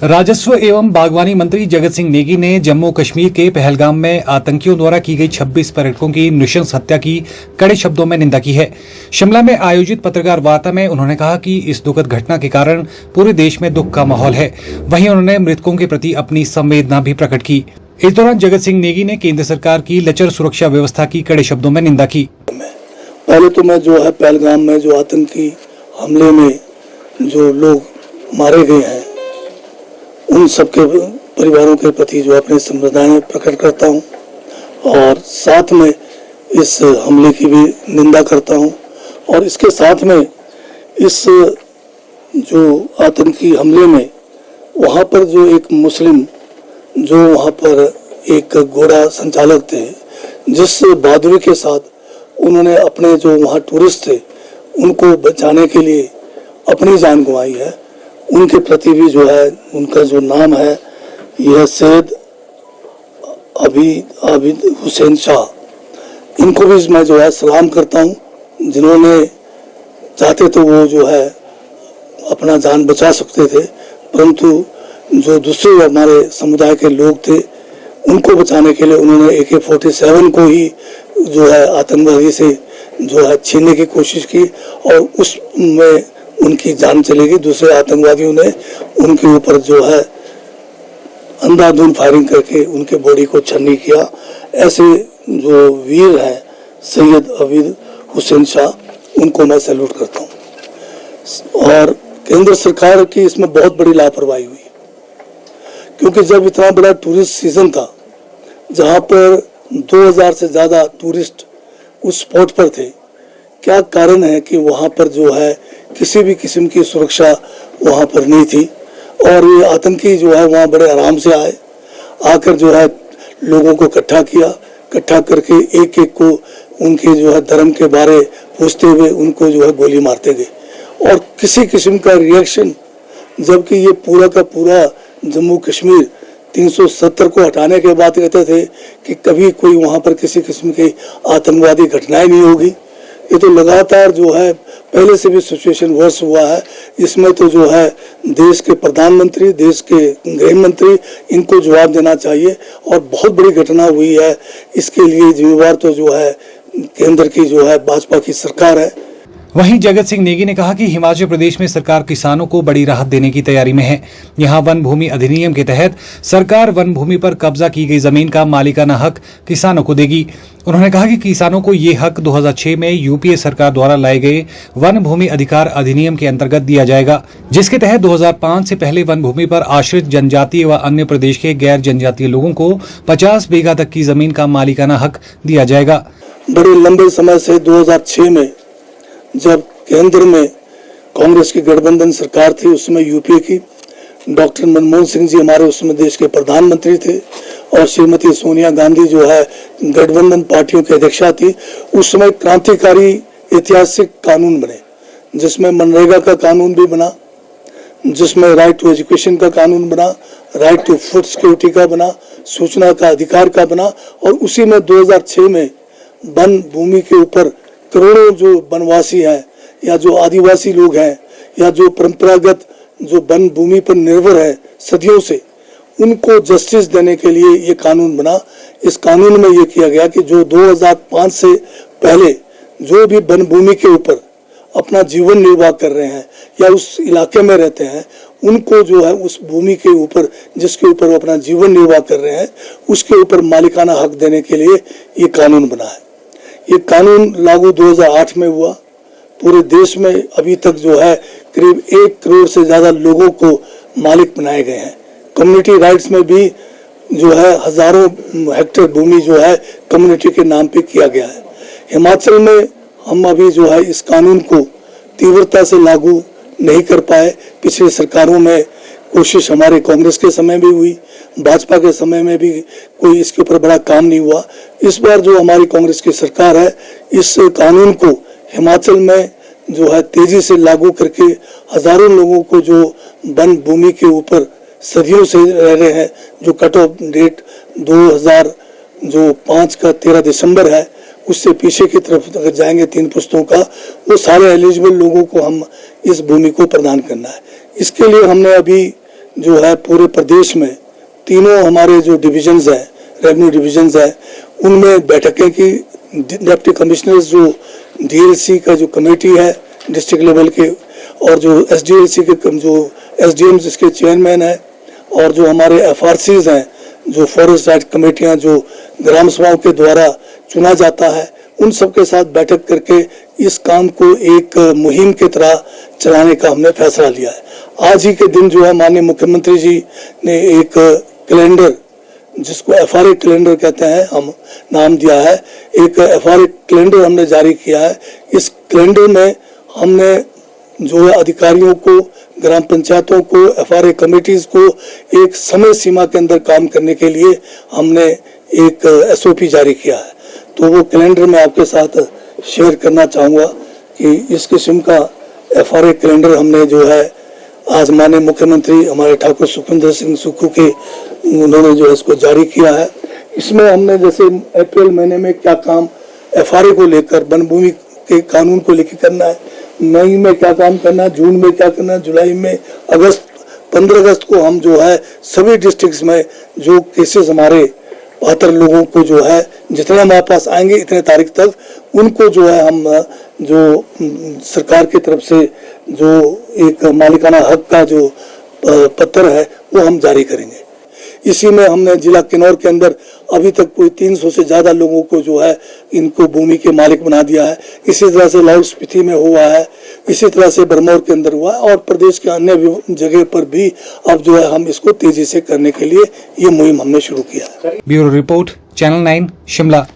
राजस्व एवं बागवानी मंत्री जगत सिंह नेगी ने जम्मू कश्मीर के पहलगाम में आतंकियों द्वारा की गई 26 पर्यटकों की नृशंस हत्या की कड़े शब्दों में निंदा की है। शिमला में आयोजित पत्रकार वार्ता में उन्होंने कहा कि इस दुखद घटना के कारण पूरे देश में दुख का माहौल है। वहीं उन्होंने मृतकों के प्रति अपनी संवेदना भी प्रकट की। इस दौरान जगत सिंह नेगी ने केंद्र सरकार की लचर सुरक्षा व्यवस्था की कड़े शब्दों में निंदा की। पहले तो मैं जो है पहलगाम में जो आतंकी हमले में जो लोग मारे गए हैं उन सबके परिवारों के प्रति जो अपनी संवेदनाएं प्रकट करता हूं और साथ में इस हमले की भी निंदा करता हूं और इसके साथ में इस जो आतंकी हमले में वहां पर जो एक मुस्लिम जो वहां पर एक घोड़ा संचालक थे जिस बहादुरी के साथ उन्होंने अपने जो वहां टूरिस्ट थे उनको बचाने के लिए अपनी जान गंवाई है, उनके प्रति भी जो है उनका जो नाम है यह सैयद आबिद हुसैन शाह, इनको भी मैं जो है सलाम करता हूं। जिन्होंने चाहते तो वो जो है अपना जान बचा सकते थे, परंतु जो दूसरे हमारे समुदाय के लोग थे उनको बचाने के लिए उन्होंने AK-47 को ही जो है आतंकवादी से जो है छीनने की कोशिश की और उसमें उनकी जान चली गई। दूसरे आतंकवादियों ने उनके ऊपर जो है अंधाधुंध फायरिंग करके उनके बॉडी को छन्नी किया। ऐसे जो वीर हैं सैयद आबिद हुसैन शाह, उनको मैं सैल्यूट करता हूं। और केंद्र सरकार की इसमें बहुत बड़ी लापरवाही हुई, क्योंकि जब इतना बड़ा टूरिस्ट सीजन था जहां पर 2000 से ज्यादा टूरिस्ट उस स्पॉट पर थे, क्या कारण है कि वहां पर जो है किसी भी किस्म की सुरक्षा वहां पर नहीं थी और ये आतंकी जो है वहां बड़े आराम से आकर जो है लोगों को इकट्ठा करके एक एक को उनके जो है धर्म के बारे पूछते हुए उनको जो है गोली मारते गए और किसी किस्म का रिएक्शन, जबकि ये पूरा का पूरा जम्मू कश्मीर 370 को हटाने के बाद कहते थे कि कभी कोई वहां पर किसी किस्म की आतंकवादी घटनाएं नहीं होगी। ये तो लगातार जो है पहले से भी सिचुएशन वर्स हुआ है। इसमें तो जो है देश के प्रधानमंत्री, देश के गृह मंत्री, इनको जवाब देना चाहिए और बहुत बड़ी घटना हुई है। इसके लिए जिम्मेवार तो जो है केंद्र की जो है भाजपा की सरकार है। वहीं जगत सिंह नेगी ने कहा कि हिमाचल प्रदेश में सरकार किसानों को बड़ी राहत देने की तैयारी में है। यहां वन भूमि अधिनियम के तहत सरकार वन भूमि पर कब्जा की गई जमीन का मालिकाना हक किसानों को देगी। उन्होंने कहा कि किसानों को ये हक 2006 में यूपीए सरकार द्वारा लाए गए वन भूमि अधिकार अधिनियम के अंतर्गत दिया जाएगा, जिसके तहत 2005 से पहले वन भूमि पर आश्रित जनजातीय व अन्य प्रदेश के गैर जनजातीय लोगों को 50 बीघा तक की जमीन का मालिकाना हक दिया जाएगा। बड़े लंबे समय से 2006 में जब केंद्र में कांग्रेस की गठबंधन सरकार थी, उसमें यूपीए की डॉक्टर मनमोहन सिंह जी हमारे उसमें देश के प्रधानमंत्री थे और श्रीमती सोनिया गांधी जो है गठबंधन पार्टियों की अध्यक्षा थी। उस समय क्रांतिकारी ऐतिहासिक कानून बने, जिसमें मनरेगा का कानून भी बना, जिसमें राइट टू एजुकेशन का कानून बना, राइट टू फूड सिक्योरिटी का बना, सूचना का अधिकार का बना और उसी में 2006 में वन भूमि के ऊपर करोड़ों जो वनवासी हैं या जो आदिवासी लोग हैं या जो परंपरागत जो वन भूमि पर निर्भर है सदियों से, उनको जस्टिस देने के लिए ये कानून बना। इस कानून में ये किया गया कि जो 2005 से पहले जो भी वन भूमि के ऊपर अपना जीवन निर्वाह कर रहे हैं या उस इलाके में रहते हैं, उनको जो है उस भूमि के ऊपर जिसके ऊपर वो अपना जीवन निर्वाह कर रहे हैं उसके ऊपर मालिकाना हक देने के लिए ये कानून बना है। ये कानून लागू 2008 में हुआ। पूरे देश में अभी तक जो है करीब 1 करोड़ से ज्यादा लोगों को मालिक बनाए गए हैं। कम्युनिटी राइट्स में भी जो है हजारों हेक्टेयर भूमि जो है कम्युनिटी के नाम पे किया गया है। हिमाचल में हम अभी जो है इस कानून को तीव्रता से लागू नहीं कर पाए। पिछली सरकारों में कोशिश हमारे कांग्रेस के समय भी हुई, भाजपा के समय में भी कोई इसके ऊपर बड़ा काम नहीं हुआ। इस बार जो हमारी कांग्रेस की सरकार है, इस कानून को हिमाचल में जो है तेजी से लागू करके हजारों लोगों को जो वन भूमि के ऊपर सदियों से रह रहे हैं, जो कट ऑफ डेट 2005 का 13 दिसंबर है, उससे पीछे की तरफ अगर जाएंगे 3 पुस्तों का, वो सारे एलिजिबल लोगों को हम इस भूमि को प्रदान करना है। इसके लिए हमने अभी जो है पूरे प्रदेश में तीनों हमारे जो डिविजन्स हैं, रेवेन्यू डिविजन्स हैं, उनमें बैठकें की। डिप्टी कमिश्नर्स जो डीएलसी का जो कमेटी है डिस्ट्रिक्ट लेवल के, और जो एसडीएलसी के जो एसडीएम्स इसके चेयरमैन हैं, और जो हमारे एफआरसीज हैं, जो फॉरेस्ट राइट कमेटियां जो ग्राम सभाओं के द्वारा चुना जाता है, उन सब के साथ बैठक करके इस काम को एक मुहिम की तरह चलाने का हमने फैसला लिया है। आज ही के दिन जो है माननीय मुख्यमंत्री जी ने एक कैलेंडर, जिसको एफआरए कैलेंडर कहते हैं, हम नाम दिया है, एक एफआरए कैलेंडर हमने जारी किया है। इस कैलेंडर में हमने जो है अधिकारियों को, ग्राम पंचायतों को, एफआरए कमेटीज को एक समय सीमा के अंदर काम करने के लिए हमने एक एसओपी जारी किया है। तो वो कैलेंडर मैं आपके साथ शेयर करना चाहूँगा कि इस किस्म का एफआरए कैलेंडर हमने जो है आज माननीय मुख्यमंत्री हमारे ठाकुर सुखविंदर सिंह सुक्खू के, उन्होंने जो है इसको जारी किया है। इसमें हमने जैसे अप्रैल महीने में क्या काम एफआरए को लेकर, वन भूमि के कानून को लेकर करना है, मई में क्या काम करना है, जून में क्या करना है, जुलाई में, अगस्त 15 अगस्त को हम जो है सभी डिस्ट्रिक्ट्स में जो केसेस हमारे 72 लोगों को जो है जितने हमारे पास आएंगे इतने तारीख तक उनको जो है हम जो सरकार की तरफ से जो एक मालिकाना हक का जो पत्र है वो हम जारी करेंगे। इसी में हमने जिला किन्नौर के अंदर अभी तक कोई 300 से ज़्यादा लोगों को जो है इनको भूमि के मालिक बना दिया है। इसी तरह से लाहौल स्पीति में हुआ है, इसी तरह से भरमौर के अंदर हुआ है, और प्रदेश के अन्य जगह पर भी अब जो है हम इसको तेजी से करने के लिए ये मुहिम हमने शुरू किया है। Bureau report, channel 9, Shimla.